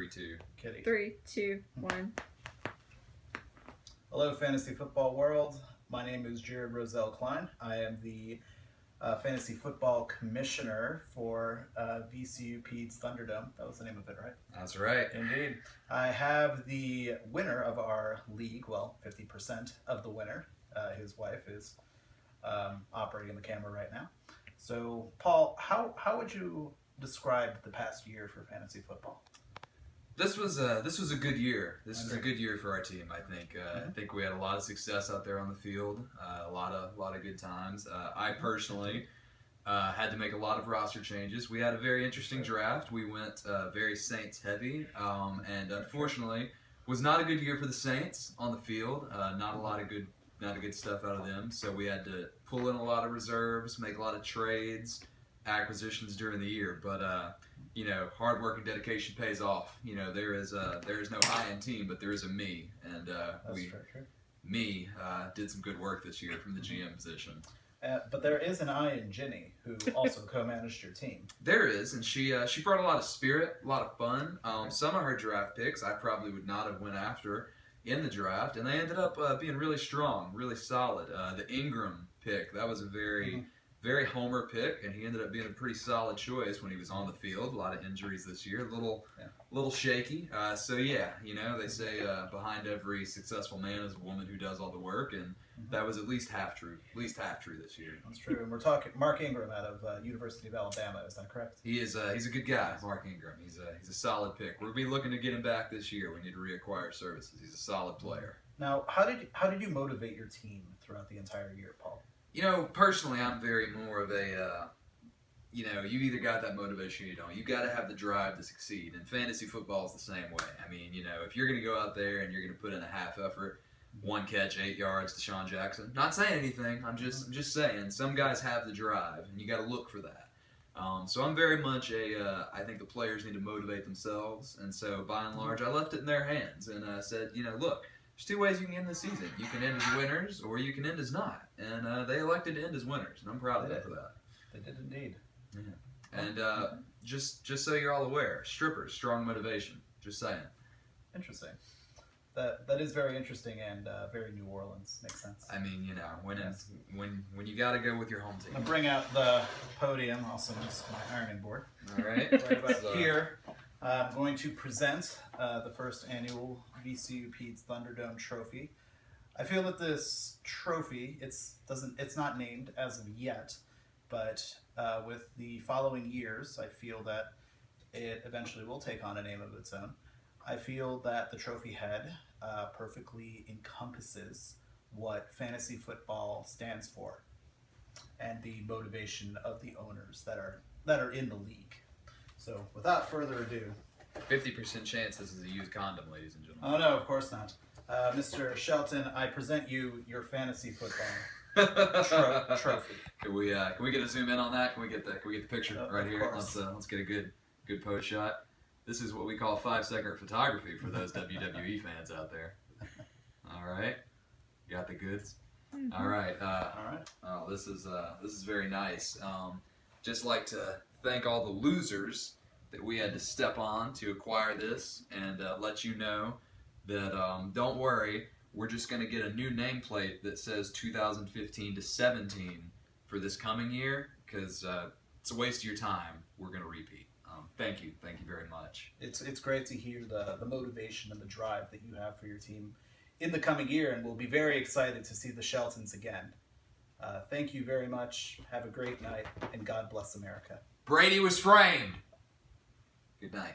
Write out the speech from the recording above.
3-2. Kitty. 3, 2, 1. Hello, fantasy football world. My name is Jared Roselle Klein. I am the fantasy football commissioner for VCU Peds Thunderdome. That was the name of it, right? That's right. Indeed. I have the winner of our league, well, 50% of the winner. His wife is operating the camera right now. So, Paul, how would you describe the past year for fantasy football? This was a good year. This was a good year for our team. I think. I think we had a lot of success out there on the field. A lot of good times. I personally had to make a lot of roster changes. We had a very interesting draft. We went very Saints heavy, and unfortunately, was not a good year for the Saints on the field. Not a good stuff out of them. So we had to pull in a lot of reserves, make a lot of trades, acquisitions during the year. But hard work and dedication pays off. There is no high-end team, but there is a me, and me did some good work this year from the GM position. But there is an I in Ginny, who also co-managed your team. There is, and she brought a lot of spirit, a lot of fun. Some of her draft picks I probably would not have went after in the draft, and they ended up being really strong, really solid. The Ingram pick, that was a very homer pick, and he ended up being a pretty solid choice when he was on the field. A lot of injuries this year, a little shaky. They say behind every successful man is a woman who does all the work, and that was at least half true this year. That's true. And we're talking Mark Ingram out of University of Alabama. Is that correct? He's a good guy, Mark Ingram. He's a solid pick. We'll be looking to get him back this year. We need to reacquire services. He's a solid player. Now, how did you motivate your team throughout the entire year, Paul? Personally, I'm very more of a, you either got that motivation or you don't. You got to have the drive to succeed. And fantasy football is the same way. I mean, if you're going to go out there and you're going to put in a half effort, 1 catch, 8 yards to Sean Jackson, not saying anything. I'm just saying some guys have the drive, and you got to look for that. So I'm very much I think the players need to motivate themselves. And so by and large, I left it in their hands and said, look, there's 2 ways you can end the season. You can end as winners, or you can end as not. And they elected to end as winners, and I'm proud of them for that. They did indeed. Yeah. And just so you're all aware, strippers, strong motivation. Just saying. Interesting. That is very interesting and very New Orleans. Makes sense. I mean, when you got to go with your home team. I'll bring out the podium, also just my ironing board. All right. Right about here. I'm going to present the first annual VCU Peds Thunderdome Trophy. I feel that this trophy, it's not named as of yet, but with the following years, I feel that it eventually will take on a name of its own. I feel that the trophy head perfectly encompasses what fantasy football stands for and the motivation of the owners that are in the league. So, without further ado... 50% chance this is a used condom, ladies and gentlemen. Oh, no, of course not. Mr. Shelton, I present you your fantasy football trophy. Can we get a zoom in on that? Can we get the picture right here? Course. Let's get a good pose shot. This is what we call 5-second photography for those WWE fans out there. All right, you got the goods. All right. Oh, this is very nice. Just like to thank all the losers that we had to step on to acquire this, and let you know that don't worry, we're just going to get a new nameplate that says 2015 to 17 for this coming year, because it's a waste of your time. We're going to repeat. Thank you very much. It's great to hear the motivation and the drive that you have for your team in the coming year, and we'll be very excited to see the Sheltons again. Thank you very much. Have a great night, and God bless America. Brady was framed. Good night.